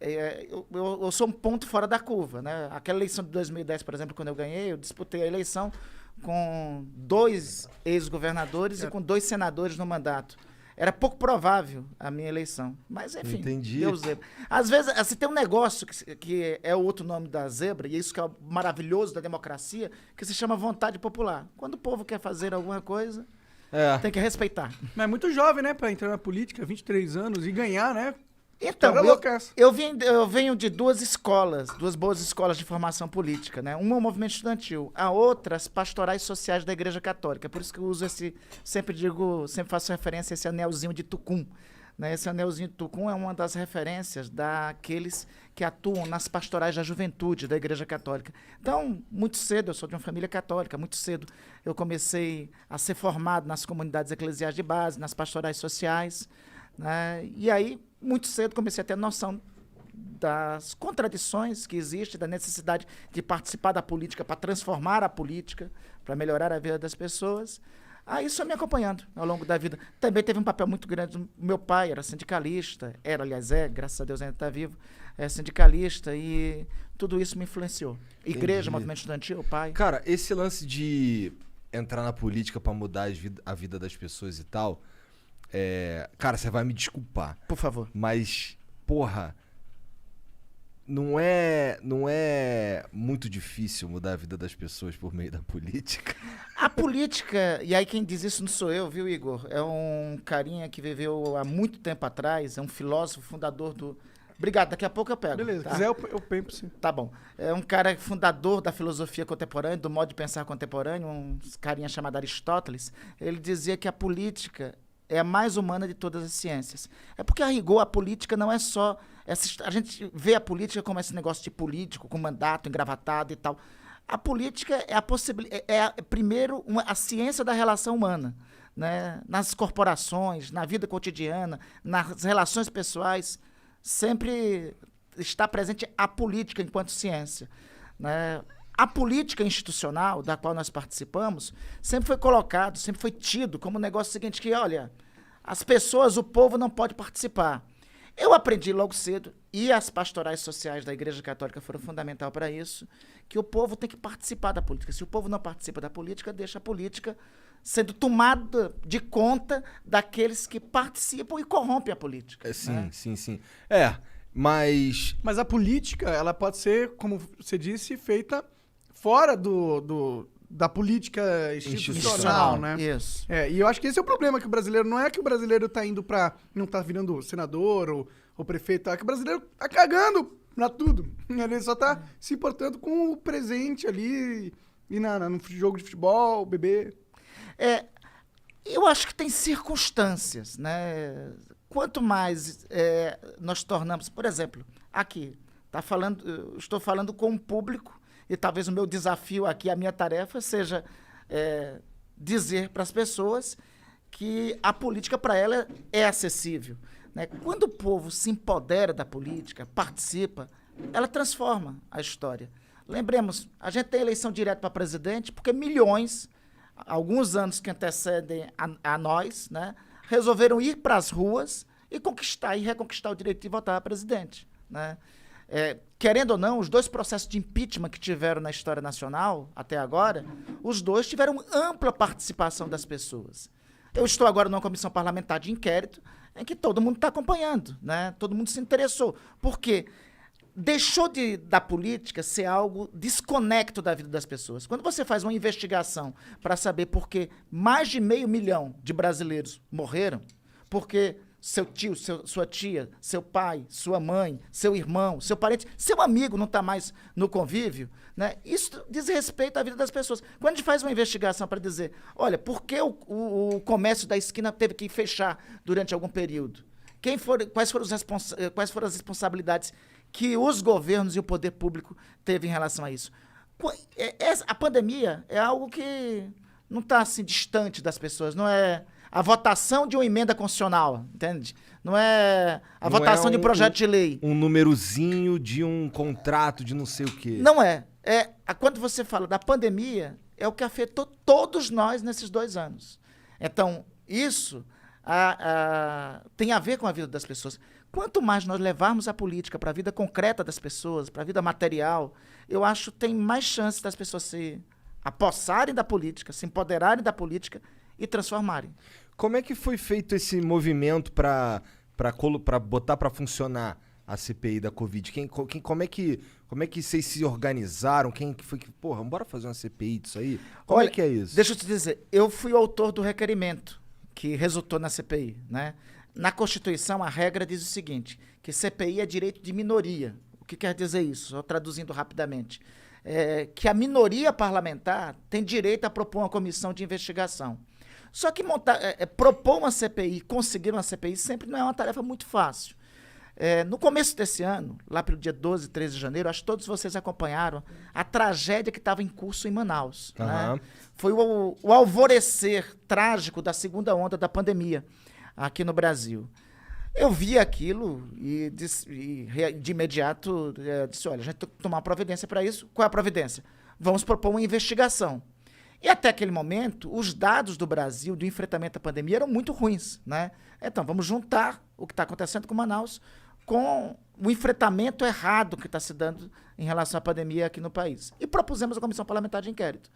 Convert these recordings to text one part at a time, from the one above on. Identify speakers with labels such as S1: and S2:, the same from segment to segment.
S1: É, eu sou um ponto fora da curva, né? Aquela eleição de 2010, por exemplo, quando eu ganhei, eu disputei a eleição com 2 ex-governadores e com 2 senadores no mandato. Era pouco provável a minha eleição. Mas, enfim,
S2: Entendi.
S1: deu zebra. Às vezes, assim, tem um negócio que é o outro nome da zebra, e isso que é o maravilhoso da democracia, que se chama vontade popular. Quando o povo quer fazer alguma coisa, tem que respeitar.
S3: Mas é muito jovem, né, pra entrar na política, 23 anos, e ganhar, né?
S1: Então,
S3: Cara loucaço.
S1: eu venho de 2 escolas, 2 boas escolas de formação política, né? Uma é o movimento estudantil, a outra as pastorais sociais da Igreja Católica. Por isso que eu uso sempre faço referência a esse anelzinho de Tucum, né? Esse anelzinho de Tucum é uma das referências daqueles que atuam nas pastorais da juventude da Igreja Católica. Então, muito cedo, eu sou de uma família católica, muito cedo eu comecei a ser formado nas comunidades eclesiais de base, nas pastorais sociais, né? E aí, muito cedo, comecei a ter noção das contradições que existem, da necessidade de participar da política para transformar a política, para melhorar a vida das pessoas. Aí isso foi me acompanhando ao longo da vida. Também teve um papel muito grande. Meu pai era sindicalista, aliás, graças a Deus ainda está vivo, é sindicalista, e tudo isso me influenciou. Igreja,
S2: Entendi.
S1: movimento estudantil, pai.
S2: Cara, esse lance de entrar na política pra mudar a vida das pessoas e tal, cara, você vai me desculpar,
S1: Por favor.
S2: mas, porra, não é muito difícil mudar a vida das pessoas por meio da política?
S1: A política, e aí quem diz isso não sou eu, viu, Igor? É um carinha que viveu há muito tempo atrás, é um filósofo fundador do... Obrigado, daqui a pouco eu pego.
S3: Beleza,
S1: tá?
S3: quiser eu pego sim.
S1: Tá bom. É um cara fundador da filosofia contemporânea, do modo de pensar contemporâneo, um carinha chamado Aristóteles. Ele dizia que a política é a mais humana de todas as ciências. É porque, a rigor, a política não é só... a gente vê a política como esse negócio de político, com mandato, engravatado e tal. A política é primeiro, a ciência da relação humana, né? Nas corporações, na vida cotidiana, nas relações pessoais, sempre está presente a política enquanto ciência, né? A política institucional da qual nós participamos sempre foi colocado, sempre foi tido como um negócio seguinte que, olha, as pessoas, o povo não pode participar. Eu aprendi logo cedo, e as pastorais sociais da Igreja Católica foram fundamental para isso, que o povo tem que participar da política. Se o povo não participa da política, deixa a política sendo tomada de conta daqueles que participam e corrompem a política.
S2: Sim,
S1: né?
S2: sim. Mas
S3: Mas a política, ela pode ser, como você disse, feita fora da política institucional, né?
S1: Isso.
S3: E eu acho que esse é o problema, que o brasileiro, não é que o brasileiro tá indo não tá virando senador ou prefeito, é que o brasileiro tá cagando pra tudo. Ele só tá se importando com o presente ali, e no jogo de futebol, beber.
S1: Eu acho que tem circunstâncias, né? Quanto mais nós tornamos... Por exemplo, aqui, estou falando com um público, e talvez o meu desafio aqui, a minha tarefa, seja dizer para as pessoas que a política para ela é acessível, né? Quando o povo se empodera da política, participa, ela transforma a história. Lembremos, a gente tem eleição direta para presidente porque milhões, alguns anos que antecedem a nós, né, resolveram ir para as ruas e reconquistar o direito de votar a presidente, né? Querendo ou não, os 2 processos de impeachment que tiveram na história nacional até agora, os 2 tiveram ampla participação das pessoas. Eu estou agora numa comissão parlamentar de inquérito em que todo mundo está acompanhando, né? Todo mundo se interessou. Por quê? Deixou da política ser algo desconecto da vida das pessoas. Quando você faz uma investigação para saber por que mais de 500 mil de brasileiros morreram, porque seu tio, sua tia, seu pai, sua mãe, seu irmão, seu parente, seu amigo não está mais no convívio, né? Isso diz respeito à vida das pessoas. Quando a gente faz uma investigação para dizer, olha, por que o comércio da esquina teve que fechar durante algum período? Quais foram as responsabilidades que os governos e o poder público teve em relação a isso? A pandemia é algo que não está assim distante das pessoas, não é... a votação de uma emenda constitucional, entende? Não é a votação de um projeto de lei.
S2: Um númerozinho de um contrato de não sei o quê.
S1: Não é. Quando você fala da pandemia, é o que afetou todos nós nesses 2 anos. Então, isso tem a ver com a vida das pessoas. Quanto mais nós levarmos a política para a vida concreta das pessoas, para a vida material, eu acho que tem mais chance das pessoas se apossarem da política, se empoderarem da política e transformarem.
S2: Como é que foi feito esse movimento para botar para funcionar a CPI da Covid? Como é que vocês se organizaram? Quem que foi que... Porra, bora fazer uma CPI disso aí? Como é que é isso?
S1: Deixa eu te dizer, eu fui o autor do requerimento que resultou na CPI, né? Na Constituição, a regra diz o seguinte, que CPI é direito de minoria. O que quer dizer isso? Só traduzindo rapidamente. Que a minoria parlamentar tem direito a propor uma comissão de investigação. Só que propor uma CPI, conseguir uma CPI, sempre não é uma tarefa muito fácil. No começo desse ano, lá pelo dia 12, 13 de janeiro, acho que todos vocês acompanharam a tragédia que estava em curso em Manaus.
S2: Uhum.
S1: Né? Foi o alvorecer trágico da segunda onda da pandemia aqui no Brasil. Eu vi aquilo e de imediato disse, olha, a gente tem que tomar uma providência para isso. Qual é a providência? Vamos propor uma investigação. E até aquele momento, os dados do Brasil do enfrentamento à pandemia eram muito ruins, né? Então, vamos juntar o que está acontecendo com Manaus com o enfrentamento errado que está se dando em relação à pandemia aqui no país. E propusemos a comissão parlamentar de inquérito.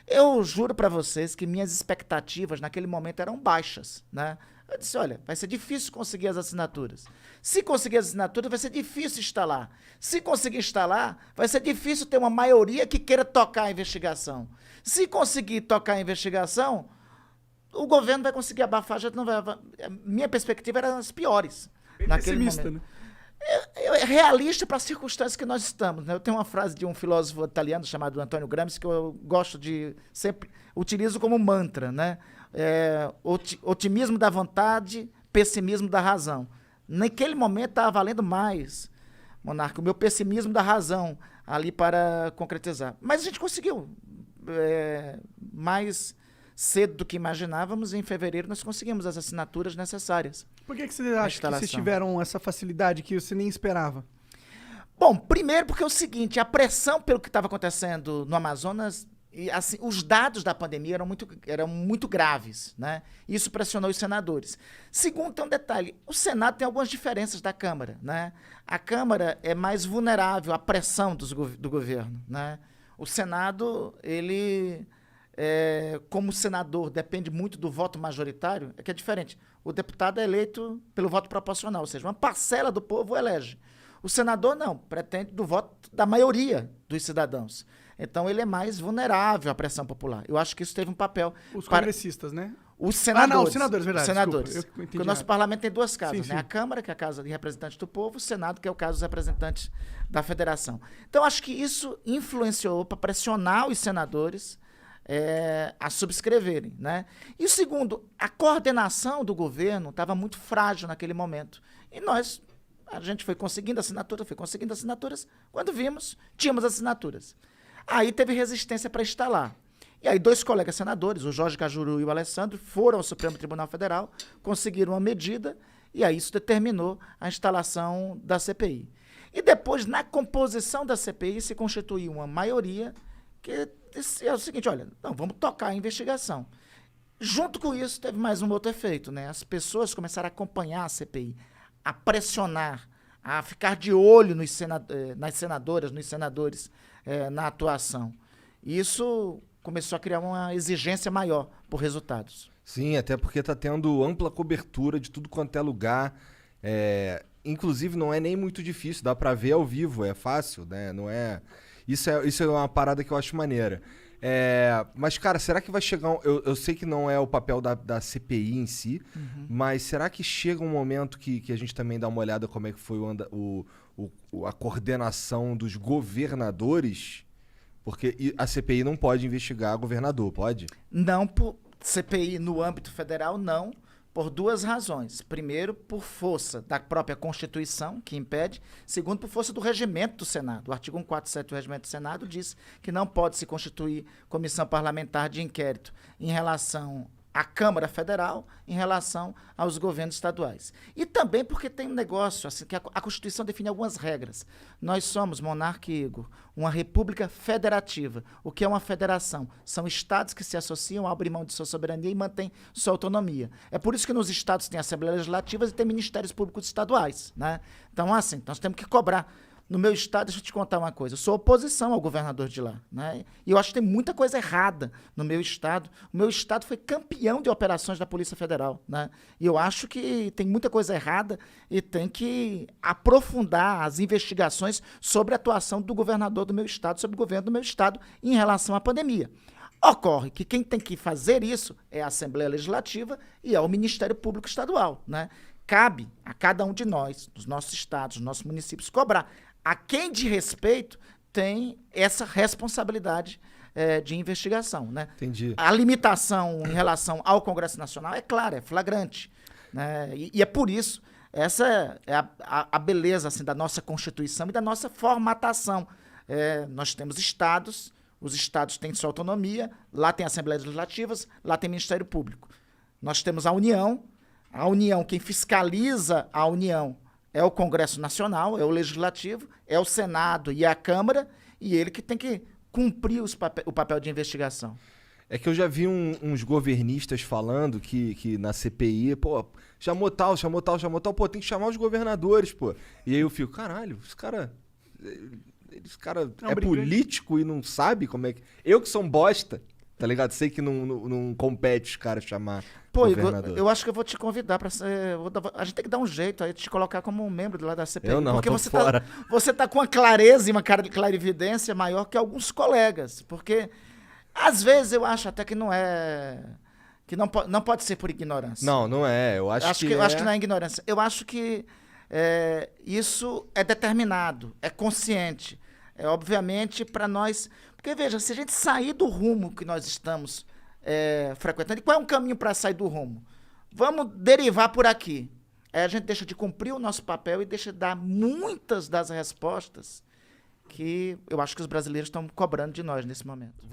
S1: Eu juro para vocês que minhas expectativas naquele momento eram baixas, né? Eu disse, olha, vai ser difícil conseguir as assinaturas. Se conseguir as assinaturas, vai ser difícil instalar. Se conseguir instalar, vai ser difícil ter uma maioria que queira tocar a investigação. Se conseguir tocar a investigação, o governo vai conseguir abafar, já não vai. Minha perspectiva era as piores.
S3: Bem
S1: naquele
S3: pessimista,
S1: momento.
S3: né?
S1: É realista para as circunstâncias que nós estamos, né? Eu tenho uma frase de um filósofo italiano chamado Antonio Gramsci que eu gosto de sempre utilizo como mantra, né? Otimismo da vontade, pessimismo da razão. Naquele momento estava valendo mais, Monarca, o meu pessimismo da razão ali para concretizar. Mas a gente conseguiu. Mais cedo do que imaginávamos, em fevereiro nós conseguimos as assinaturas necessárias.
S3: Por que você acha que vocês tiveram essa facilidade que você nem esperava?
S1: Bom, primeiro porque é o seguinte, a pressão pelo que estava acontecendo no Amazonas, e, assim, os dados da pandemia eram muito graves, né? Isso pressionou os senadores. Segundo, tem um detalhe, o Senado tem algumas diferenças da Câmara, né? A Câmara é mais vulnerável à pressão do governo, né? O Senado, ele... como o senador depende muito do voto majoritário, é que é diferente. O deputado é eleito pelo voto proporcional, ou seja, uma parcela do povo o elege. O senador não, pretende do voto da maioria dos cidadãos. Então ele é mais vulnerável à pressão popular. Eu acho que isso teve um papel...
S3: Os congressistas, né?
S1: Os senadores.
S3: Os senadores, verdade.
S1: Os senadores.
S3: Desculpa,
S1: Porque o nosso parlamento tem 2 casas,
S3: sim,
S1: né?
S3: sim.
S1: A Câmara, que é a Casa de Representantes do Povo, o Senado, que é o caso dos representantes da Federação. Então acho que isso influenciou para pressionar os senadores a subscreverem, né? E o segundo, a coordenação do governo estava muito frágil naquele momento. E a gente foi conseguindo assinaturas, quando vimos, tínhamos assinaturas. Aí teve resistência para instalar. E aí 2 colegas senadores, o Jorge Cajuru e o Alessandro, foram ao Supremo Tribunal Federal, conseguiram uma medida, e aí isso determinou a instalação da CPI. E depois, na composição da CPI, se constituiu uma maioria que disse o seguinte, olha, não, vamos tocar a investigação. Junto com isso, teve mais um outro efeito, né? As pessoas começaram a acompanhar a CPI, a pressionar, a ficar de olho nas senadoras, nos senadores, na atuação. Isso começou a criar uma exigência maior por resultados.
S2: Sim, até porque tá tendo ampla cobertura de tudo quanto é lugar. Inclusive, não é nem muito difícil, dá pra ver ao vivo, é fácil, né? Não é... Isso é uma parada que eu acho maneira. Mas, cara, será que vai chegar... Eu sei que não é o papel da CPI em si, mas será que chega um momento que a gente também dá uma olhada como é que foi a coordenação dos governadores? Porque a CPI não pode investigar governador, pode?
S1: Não, por CPI no âmbito federal, não, por 2 razões. Primeiro, por força da própria Constituição, que impede. Segundo, por força do regimento do Senado. O artigo 147 do regimento do Senado diz que não pode se constituir comissão parlamentar de inquérito em relação a Câmara Federal em relação aos governos estaduais. E também porque tem um negócio, assim, que a Constituição define algumas regras. Nós somos, Monarca e Igor, uma república federativa. O que é uma federação? São estados que se associam, abrem mão de sua soberania e mantêm sua autonomia. É por isso que nos estados tem assembleias legislativas e tem ministérios públicos estaduais, né? Então, assim, nós temos que cobrar. No meu estado, deixa eu te contar uma coisa, eu sou oposição ao governador de lá, né? E eu acho que tem muita coisa errada no meu estado. O meu estado foi campeão de operações da Polícia Federal, né? E eu acho que tem muita coisa errada e tem que aprofundar as investigações sobre a atuação do governador do meu estado, sobre o governo do meu estado em relação à pandemia. Ocorre que quem tem que fazer isso é a Assembleia Legislativa e é o Ministério Público Estadual, né? Cabe a cada um de nós, dos nossos estados, dos nossos municípios, cobrar. A quem de respeito tem essa responsabilidade de investigação, né?
S2: Entendi.
S1: A limitação em relação ao Congresso Nacional é clara, é flagrante, né? E é por isso, essa é a beleza assim, da nossa Constituição e da nossa formatação. Nós temos estados, os estados têm sua autonomia, lá tem assembleias legislativas, lá tem Ministério Público. Nós temos a União, quem fiscaliza a União é o Congresso Nacional, é o Legislativo, é o Senado e a Câmara, e ele que tem que cumprir o papel de investigação.
S2: É que eu já vi uns governistas falando que na CPI, pô, chamou tal, pô, tem que chamar os governadores, pô. E aí eu fico, caralho, esse cara é político e não sabe como é que... Eu que sou um bosta, tá ligado? Sei que não compete os caras chamar governador.
S1: Igor, eu acho que eu vou te convidar para ser... A gente tem que dar um jeito aí de te colocar como um membro lá da CPI.
S2: Eu não,
S1: porque
S2: tô fora.
S1: Você tá com uma clareza e uma clarividência maior que alguns colegas. Porque, às vezes, eu acho até que não é... Que não pode ser por ignorância.
S2: Não é. Eu acho que
S1: eu acho que não é ignorância. Eu acho que isso é determinado, é consciente. É, obviamente, para nós... Porque, veja, se a gente sair do rumo que nós estamos frequentando, e qual é um caminho para sair do rumo? Vamos derivar por aqui. Aí a gente deixa de cumprir o nosso papel e deixa de dar muitas das respostas que eu acho que os brasileiros estão cobrando de nós nesse momento.